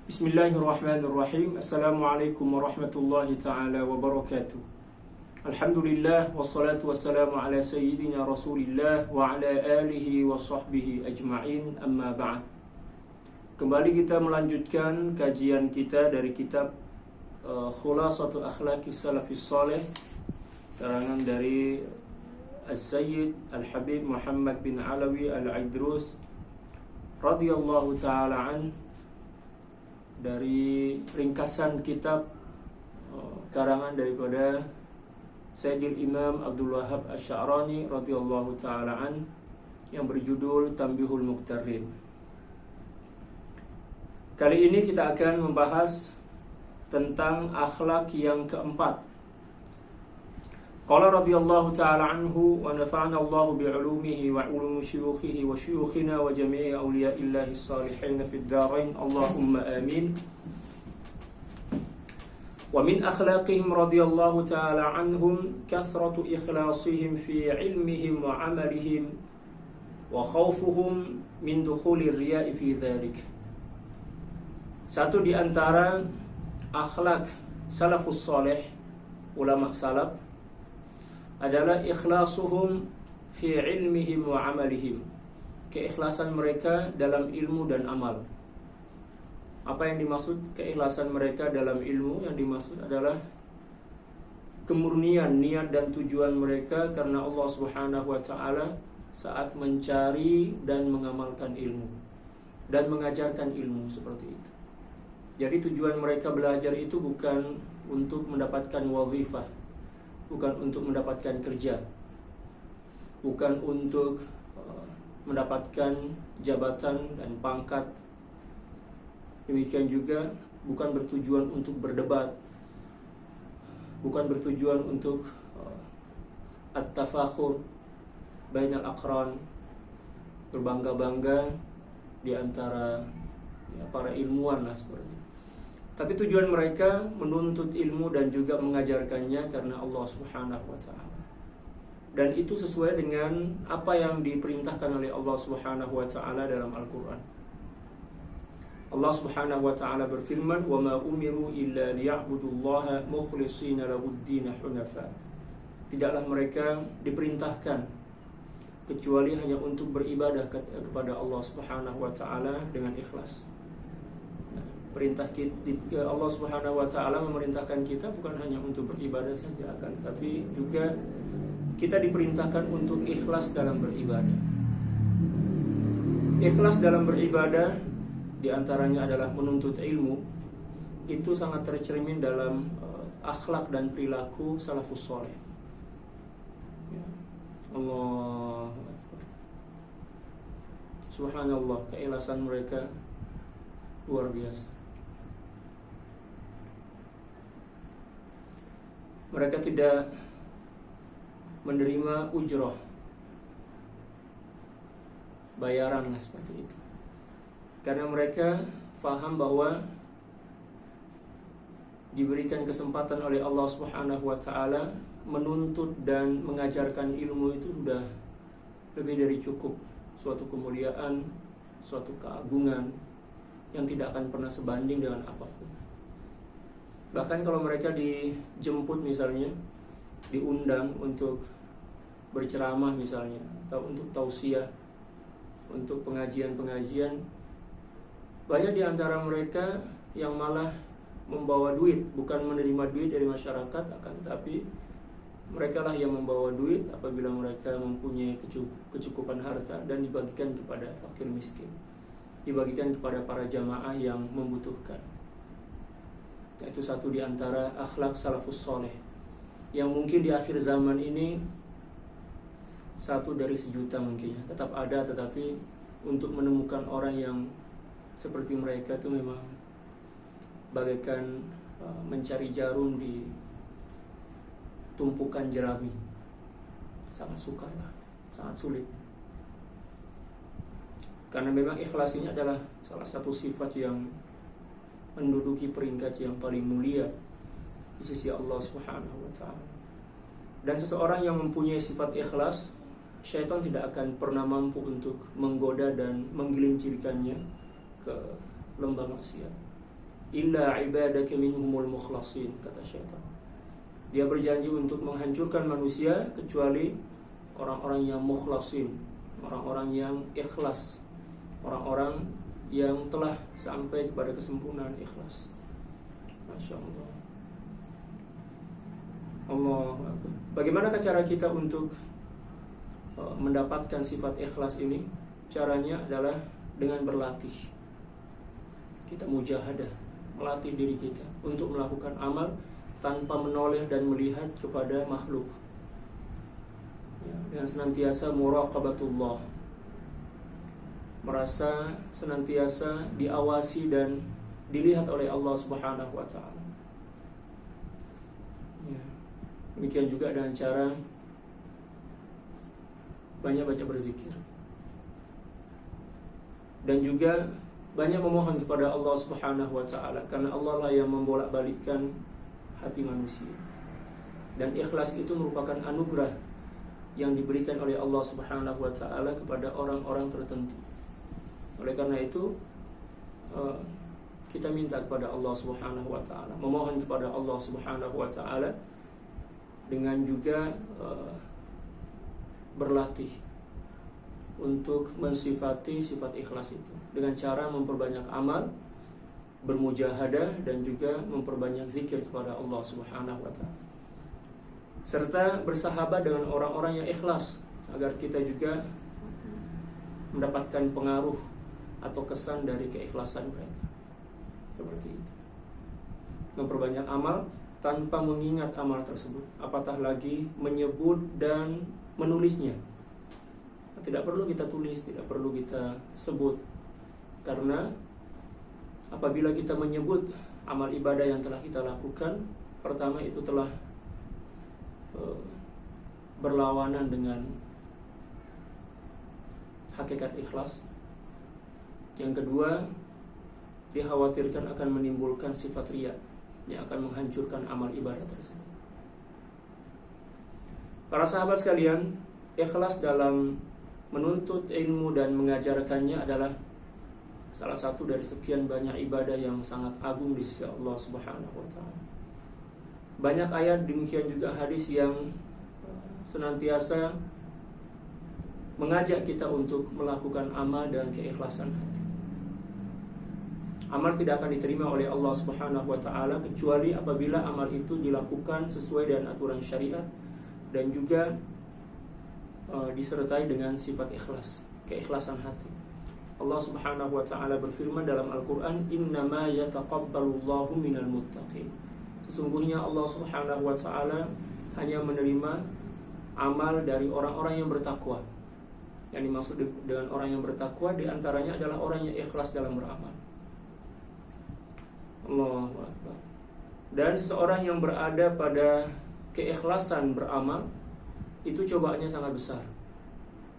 Bismillahirrahmanirrahim. Assalamualaikum warahmatullahi ta'ala wabarakatuh. Alhamdulillah, wassalatu wassalamu ala sayyidina rasulillah wa ala alihi wa sahbihi ajma'in, amma ba'd. Kembali kita melanjutkan kajian kita dari kitab Khulasatu Akhlaqis Salafis Saleh, karangan dari As-Sayyid Al-Habib Muhammad bin Alawi Al-Aidrus radhiyallahu ta'ala an, dari ringkasan kitab karangan daripada Sayyidil Imam Abdul Wahhab Asy-Sya'rani radhiyallahu ta'ala an, yang berjudul Tanbihul Muqtarrin. Kali ini kita akan membahas tentang akhlak yang keempat. Qala radhiyallahu ta'ala anhu wa nafa'ana Allahu bi'ulumihi wa 'ulumi syuyukhihi wa syuyukhina wa jami'i awliya'illahi salihin fid dharain Allahumma amin. Wa min akhlaqihim radhiyallahu ta'ala anhum kathratu ikhlasihim fi 'ilmihim wa 'amalihim wa khawfuhum min dukhulir riya'i fi dhalik. Satu di antara akhlak salafus salih, ulama salaf, adalah ikhlasuhum fi ilmihim wa amalihim, keikhlasan mereka dalam ilmu dan amal. Apa yang dimaksud keikhlasan mereka dalam ilmu? Yang dimaksud adalah kemurnian niat dan tujuan mereka karena Allah Subhanahu wa ta'ala saat mencari dan mengamalkan ilmu dan mengajarkan ilmu seperti itu. Jadi tujuan mereka belajar itu bukan untuk mendapatkan wazifah, bukan untuk mendapatkan kerja, bukan untuk mendapatkan jabatan dan pangkat. Demikian juga bukan bertujuan untuk berdebat, bukan bertujuan untuk at-tafakhur bainal aqran, berbangga-bangga di antara para ilmuwan lah seperti itu. Tapi tujuan mereka menuntut ilmu dan juga mengajarkannya karena Allah Subhanahu wa ta'ala. Dan itu sesuai dengan apa yang diperintahkan oleh Allah Subhanahu wa ta'ala dalam Al-Qur'an. Allah Subhanahu wa ta'ala berfirman, "Wa ma umiru illa liya'budullaha mukhlishina lahud-din hunafa." Tidaklah mereka diperintahkan kecuali hanya untuk beribadah kepada Allah Subhanahu wa ta'ala dengan ikhlas. Perintah kita, Allah Subhanahu wa ta'ala memerintahkan kita bukan hanya untuk beribadah saja, akan tetapi juga kita diperintahkan untuk ikhlas dalam beribadah. Ikhlas dalam beribadah diantaranya adalah menuntut ilmu. Itu sangat tercermin dalam akhlak dan perilaku salafus saleh. Allah Akbar. Subhanallah, keikhlasan mereka luar biasa. Mereka tidak menerima ujrah, bayaran seperti itu, karena mereka faham bahwa diberikan kesempatan oleh Allah Subhanahu wa ta'ala menuntut dan mengajarkan ilmu itu sudah lebih dari cukup, suatu kemuliaan, suatu keagungan yang tidak akan pernah sebanding dengan apapun. Bahkan kalau mereka dijemput misalnya, diundang untuk berceramah misalnya, atau untuk tausiah, untuk pengajian-pengajian, banyak di antara mereka yang malah membawa duit, bukan menerima duit dari masyarakat, akan tetapi mereka lah yang membawa duit apabila mereka mempunyai kecukupan harta dan dibagikan kepada fakir miskin, dibagikan kepada para jamaah yang membutuhkan. Itu satu di antara akhlak salafus saleh yang mungkin di akhir zaman ini satu dari sejuta mungkin ya, tetap ada, tetapi untuk menemukan orang yang seperti mereka itu memang bagaikan mencari jarum di tumpukan jerami. Sangat sukar lah, sangat sulit. Karena memang ikhlas ini adalah salah satu sifat yang menduduki peringkat yang paling mulia di sisi Allah Subhanahu wa ta'ala. Dan seseorang yang mempunyai sifat ikhlas, syaitan tidak akan pernah mampu untuk menggoda dan menggelincirkannya ke lembah maksiat. illa ibadaka minhumul mukhlasin, kata syaitan. Dia berjanji untuk menghancurkan manusia kecuali orang-orang yang mukhlasin, orang-orang yang ikhlas, orang-orang yang telah sampai kepada kesempurnaan ikhlas. Masya Allah. Allah. Bagaimana cara kita untuk mendapatkan sifat ikhlas ini? Caranya adalah dengan berlatih. Kita mujahadah, melatih diri kita untuk melakukan amal tanpa menoleh dan melihat kepada makhluk, ya, dengan senantiasa muraqabatullah, merasa senantiasa diawasi dan dilihat oleh Allah Subhanahu wa ta'ala. Ya. Demikian juga dengan cara banyak-banyak berzikir, dan juga banyak memohon kepada Allah Subhanahu wa ta'ala, karena Allah lah yang membolak-balikkan hati manusia. Dan ikhlas itu merupakan anugerah yang diberikan oleh Allah Subhanahu wa ta'ala kepada orang-orang tertentu. Oleh karena itu kita minta kepada Allah Subhanahu wa ta'ala, memohon kepada Allah Subhanahu wa ta'ala, dengan juga berlatih untuk mensifati sifat ikhlas itu dengan cara memperbanyak amal, bermujahadah, dan juga memperbanyak zikir kepada Allah Subhanahu wa ta'ala, serta bersahabat dengan orang-orang yang ikhlas agar kita juga mendapatkan pengaruh atau kesan dari keikhlasan mereka. Seperti itu. Memperbanyak amal tanpa mengingat amal tersebut, apatah lagi menyebut dan menulisnya. Tidak perlu kita tulis, tidak perlu kita sebut, karena apabila kita menyebut amal ibadah yang telah kita lakukan, pertama itu telah berlawanan dengan hakikat ikhlas. Yang kedua, dikhawatirkan akan menimbulkan sifat riya yang akan menghancurkan amal ibadah tersebut. Para sahabat sekalian, ikhlas dalam menuntut ilmu dan mengajarkannya adalah salah satu dari sekian banyak ibadah yang sangat agung di sisi Allah Subhanahu wa ta'ala. Banyak ayat, demikian juga hadis yang senantiasa mengajak kita untuk melakukan amal dengan keikhlasan hati. Amal tidak akan diterima oleh Allah Subhanahu wa ta'ala kecuali apabila amal itu dilakukan sesuai dengan aturan syariat dan juga disertai dengan sifat ikhlas, keikhlasan hati. Allah Subhanahu wa ta'ala berfirman dalam Al-Quran, innama yataqabbalullahu minal muttaqin. Sesungguhnya Allah Subhanahu wa ta'ala hanya menerima amal dari orang-orang yang bertakwa. Yang dimaksud dengan orang yang bertakwa diantaranya adalah orang yang ikhlas dalam beramal. Allahu Akbar. Dan seseorang yang berada pada keikhlasan beramal, itu cobaannya sangat besar,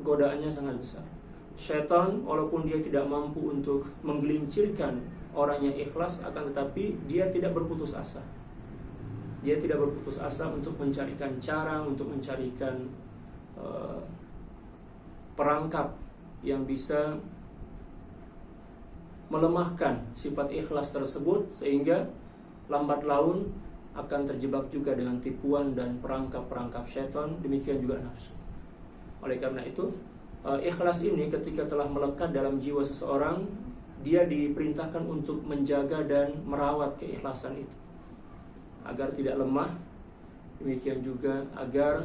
godaannya sangat besar. Syaitan walaupun dia tidak mampu untuk menggelincirkan orang yang ikhlas, akan tetapi dia tidak berputus asa. Dia tidak berputus asa untuk mencarikan cara, untuk mencarikan perangkap yang bisa melemahkan sifat ikhlas tersebut, sehingga lambat laun akan terjebak juga dengan tipuan dan perangkap-perangkap syaitan, demikian juga nafsu. Oleh karena itu, ikhlas ini ketika telah melekat dalam jiwa seseorang, dia diperintahkan untuk menjaga dan merawat keikhlasan itu agar tidak lemah, demikian juga agar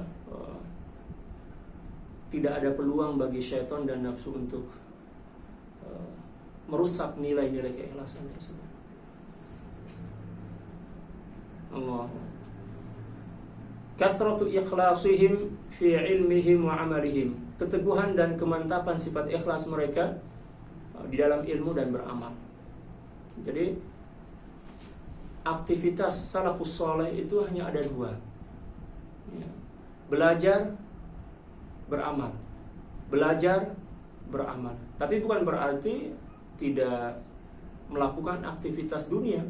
tidak ada peluang bagi syaitan dan nafsu untuk merusak nilai-nilai keikhlasan tersebut. Allah. Kasratu ikhlasihim fi ilmihim wa amalihim. Keteguhan dan kemantapan sifat ikhlas mereka di dalam ilmu dan beramal. Jadi aktivitas salafus saleh itu hanya ada dua, ya. Belajar, beramal. Belajar, beramal. Tapi bukan berarti tidak melakukan aktivitas dunia.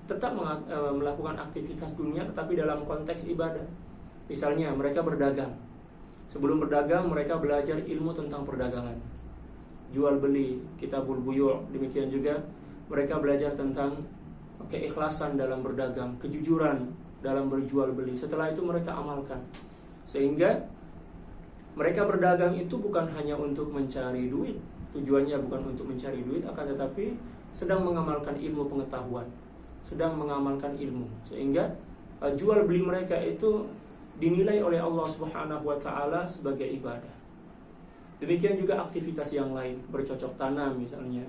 Tetap melakukan aktivitas dunia, tetapi dalam konteks ibadah. Misalnya mereka berdagang. Sebelum berdagang mereka belajar ilmu tentang perdagangan, jual beli, kitabul buyu'. Demikian juga mereka belajar tentang keikhlasan dalam berdagang, kejujuran dalam berjual beli. Setelah itu mereka amalkan, sehingga mereka berdagang itu bukan hanya untuk mencari duit. Tujuannya bukan untuk mencari duit, akan tetapi sedang mengamalkan ilmu pengetahuan, sedang mengamalkan ilmu, sehingga jual beli mereka itu dinilai oleh Allah Subhanahu wa taala sebagai ibadah. Demikian juga aktivitas yang lain, bercocok tanam misalnya,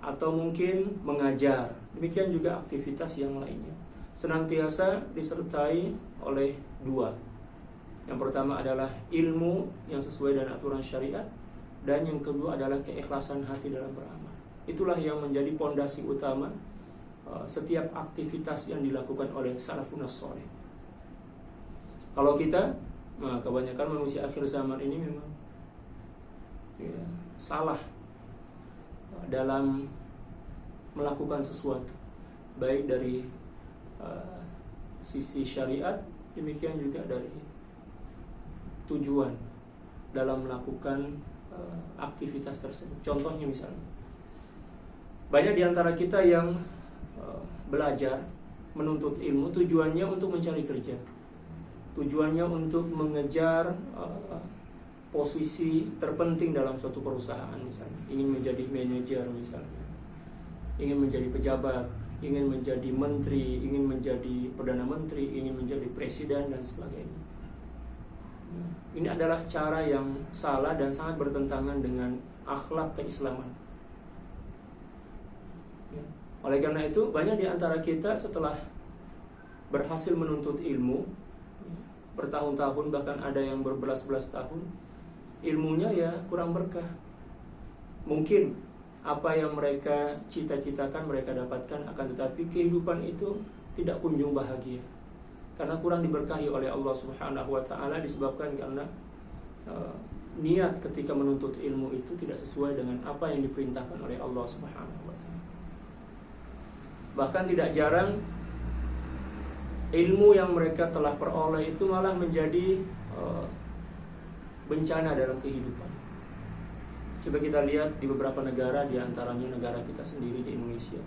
atau mungkin mengajar. Demikian juga aktivitas yang lainnya, senantiasa disertai oleh dua. Yang pertama adalah ilmu yang sesuai dengan aturan syariat, dan yang kedua adalah keikhlasan hati dalam beramal. Itulah yang menjadi pondasi utama setiap aktivitas yang dilakukan oleh salafun shalih. Kalau kita, kebanyakan manusia akhir zaman ini memang salah dalam melakukan sesuatu, baik dari sisi syariat, demikian juga dari tujuan dalam melakukan aktivitas tersebut. Contohnya misalnya, banyak di antara kita yang belajar, menuntut ilmu, tujuannya untuk mencari kerja, tujuannya untuk mengejar posisi terpenting dalam suatu perusahaan misalnya, ingin menjadi manajer misalnya, ingin menjadi pejabat, ingin menjadi menteri, ingin menjadi perdana menteri, ingin menjadi presiden dan sebagainya. Ini adalah cara yang salah dan sangat bertentangan dengan akhlak keislaman. Oleh karena itu, banyak di antara kita setelah berhasil menuntut ilmu bertahun-tahun, bahkan ada yang berbelas-belas tahun, ilmunya ya kurang berkah. Mungkin apa yang mereka cita-citakan mereka dapatkan, akan tetapi kehidupan itu tidak kunjung bahagia, karena kurang diberkahi oleh Allah Subhanahu wa taala, disebabkan karena niat ketika menuntut ilmu itu tidak sesuai dengan apa yang diperintahkan oleh Allah Subhanahu wa taala. Bahkan tidak jarang ilmu yang mereka telah peroleh itu malah menjadi bencana dalam kehidupan. Coba kita lihat di beberapa negara, di antaranya negara kita sendiri di Indonesia,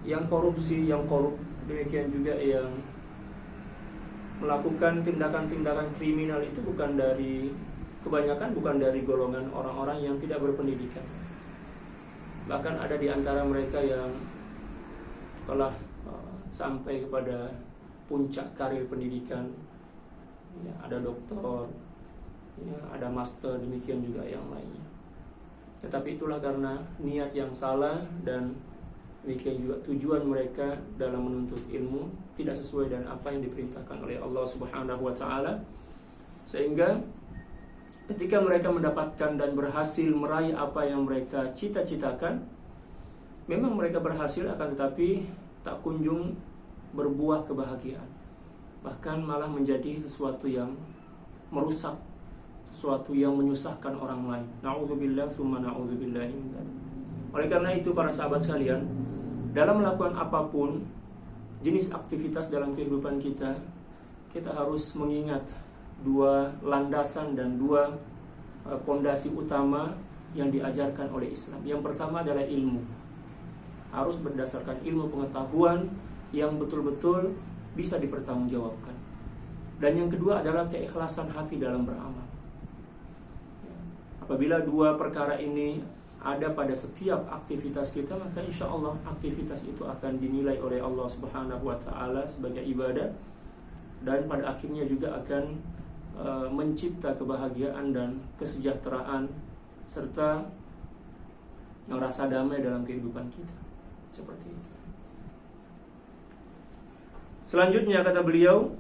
yang korupsi, yang korup, demikian juga yang melakukan tindakan-tindakan kriminal itu kebanyakan bukan dari golongan orang-orang yang tidak berpendidikan. Bahkan ada di antara mereka yang telah sampai kepada puncak karir pendidikan, ya, ada doktor, ya, ada master, demikian juga yang lainnya. Tetapi itulah karena niat yang salah, dan demikian juga tujuan mereka dalam menuntut ilmu tidak sesuai dengan apa yang diperintahkan oleh Allah Subhanahu wa taala, sehingga ketika mereka mendapatkan dan berhasil meraih apa yang mereka cita-citakan, memang mereka berhasil, akan tetapi tak kunjung berbuah kebahagiaan, bahkan malah menjadi sesuatu yang merusak, sesuatu yang menyusahkan orang lain. Na'udzubillah tsumma na'udzubillah. Oleh karena itu, para sahabat sekalian, dalam melakukan apapun jenis aktivitas dalam kehidupan kita, kita harus mengingat dua landasan dan dua pondasi utama yang diajarkan oleh Islam. Yang pertama adalah ilmu. Harus berdasarkan ilmu pengetahuan yang betul-betul bisa dipertanggungjawabkan. Dan yang kedua adalah keikhlasan hati dalam beramal. Apabila dua perkara ini ada pada setiap aktivitas kita, maka insya Allah aktivitas itu akan dinilai oleh Allah Subhanahu wa taala sebagai ibadah, dan pada akhirnya juga akan mencipta kebahagiaan dan kesejahteraan serta rasa damai dalam kehidupan kita. Seperti itu. Selanjutnya kata beliau,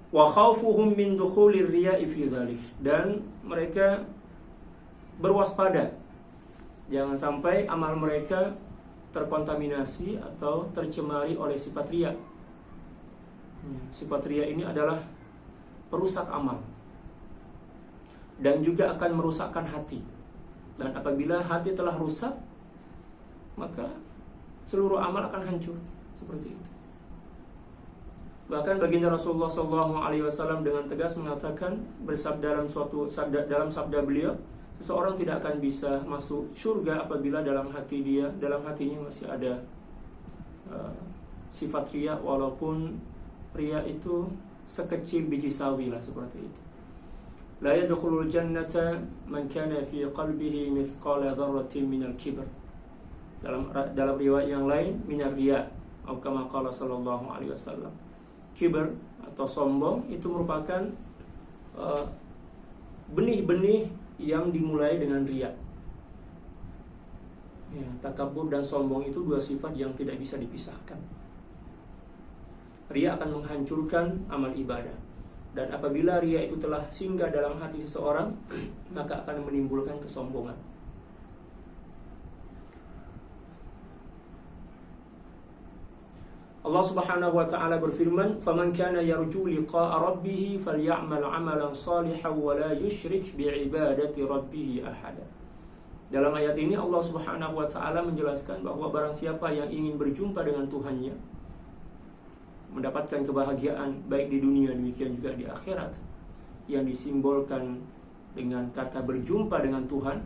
wa khaufuhum min dukhulir riya'i fi dzalik, dan mereka berwaspada jangan sampai amal mereka terkontaminasi atau tercemari oleh sifat riya. Sifat riya ini adalah perusak amal dan juga akan merusakkan hati. Dan apabila hati telah rusak, maka seluruh amal akan hancur. Seperti itu. Bahkan baginda Rasulullah SAW dengan tegas mengatakan, bersabda dalam sabda beliau, seseorang tidak akan bisa masuk surga apabila dalam hatinya masih ada sifat riya, walaupun riya itu sekecil biji sawi lah, seperti itu. La yadkhulul jannata man kana fi qalbihi mithqala dzarratin minal kibr. Dalam riwayat yang lain, minar riya, atau kama qala sallallahu alaihi wasallam. Kibr atau sombong itu merupakan benih-benih yang dimulai dengan riya. Ya, takabur dan sombong itu dua sifat yang tidak bisa dipisahkan. Riya akan menghancurkan amal ibadah. Dan apabila riya itu telah singgah dalam hati seseorang, maka akan menimbulkan kesombongan. Allah Subhanahu wa taala berfirman, "Faman kana yarju liqa'a rabbih falyamal 'amalan shalihan wa la yusyrik bi'ibadati rabbih ahada." Dalam ayat ini Allah Subhanahu wa taala menjelaskan bahwa barang siapa yang ingin berjumpa dengan Tuhannya, mendapatkan kebahagiaan baik di dunia demikian juga di akhirat, yang disimbolkan dengan kata berjumpa dengan Tuhan,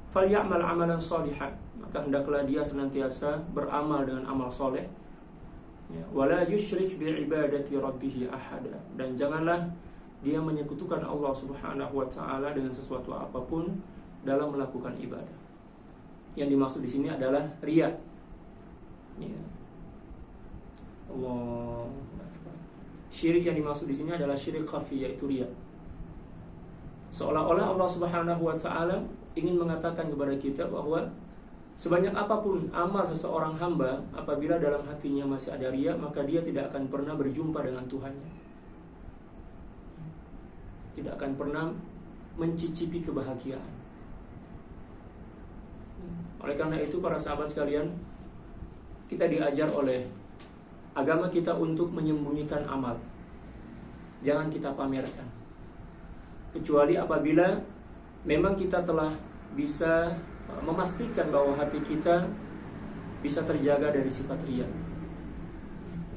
falyamal 'amalan shalihan, maka hendaklah dia senantiasa beramal dengan amal soleh. Ya, wala yusyrik bi'ibadati rabbih ahada, dan janganlah dia menyekutukan Allah Subhanahu wa taala dengan sesuatu apapun dalam melakukan ibadah. Yang dimaksud di sini adalah riya. Ya. Allah. Syirik yang dimaksud di sini adalah syirik khafi, yaitu riya. Seolah-olah Allah Subhanahu wa taala ingin mengatakan kepada kita bahwa sebanyak apapun amal seseorang hamba, apabila dalam hatinya masih ada riya, maka dia tidak akan pernah berjumpa dengan Tuhannya. Tidak akan pernah mencicipi kebahagiaan. Oleh karena itu, para sahabat sekalian, kita diajar oleh agama kita untuk menyembunyikan amal. Jangan kita pamerkan. Kecuali apabila memang kita telah bisa memastikan bahwa hati kita bisa terjaga dari sifat riya.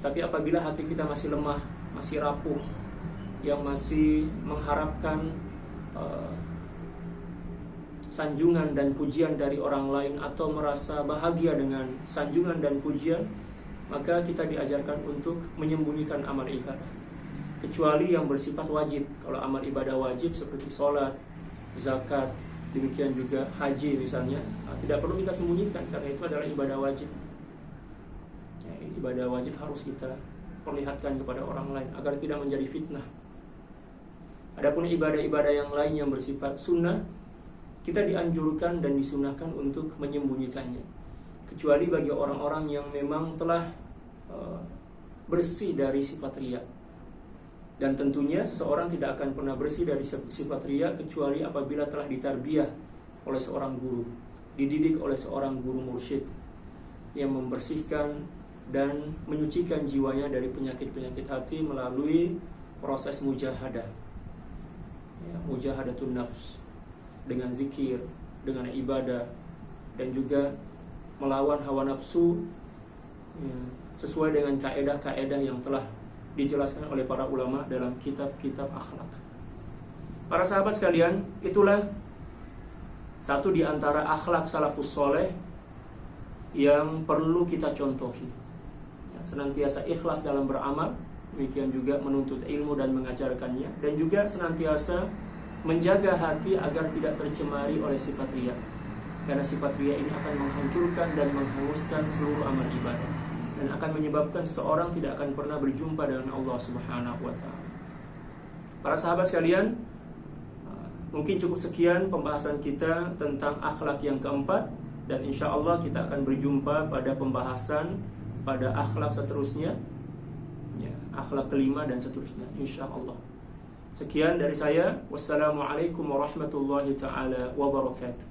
Tapi apabila hati kita masih lemah, masih rapuh, yang masih mengharapkan sanjungan dan pujian dari orang lain, atau merasa bahagia dengan sanjungan dan pujian, maka kita diajarkan untuk menyembunyikan amal ibadah. Kecuali yang bersifat wajib. Kalau amal ibadah wajib seperti sholat, zakat, demikian juga haji misalnya, tidak perlu kita sembunyikan, karena itu adalah ibadah wajib. Ya, ibadah wajib harus kita perlihatkan kepada orang lain agar tidak menjadi fitnah. Adapun ibadah-ibadah yang lain yang bersifat sunnah, kita dianjurkan dan disunahkan untuk menyembunyikannya, kecuali bagi orang-orang yang memang telah bersih dari sifat riya. Dan tentunya seseorang tidak akan pernah bersih dari sifat riya kecuali apabila telah ditarbiyah oleh seorang guru, dididik oleh seorang guru mursyid yang membersihkan dan menyucikan jiwanya dari penyakit-penyakit hati melalui proses mujahadah. Ya, mujahadatun nafs, dengan zikir, dengan ibadah, dan juga melawan hawa nafsu, ya, sesuai dengan kaedah-kaedah yang telah dijelaskan oleh para ulama dalam kitab-kitab akhlak. Para sahabat sekalian, itulah satu di antara akhlak salafus soleh yang perlu kita contohi. Ya, senantiasa ikhlas dalam beramal, demikian juga menuntut ilmu dan mengajarkannya, dan juga senantiasa menjaga hati agar tidak tercemari oleh sifat riya. Karena sifat riya ini akan menghancurkan dan menghanguskan seluruh amal ibadah, dan akan menyebabkan seorang tidak akan pernah berjumpa dengan Allah Subhanahu wa taala. Para sahabat sekalian, mungkin cukup sekian pembahasan kita tentang akhlak yang keempat, dan insya Allah kita akan berjumpa pada pembahasan pada akhlak seterusnya, ya, akhlak kelima dan seterusnya, insya Allah. Sekian dari saya. Wassalamualaikum warahmatullahi taala wabarakatuh.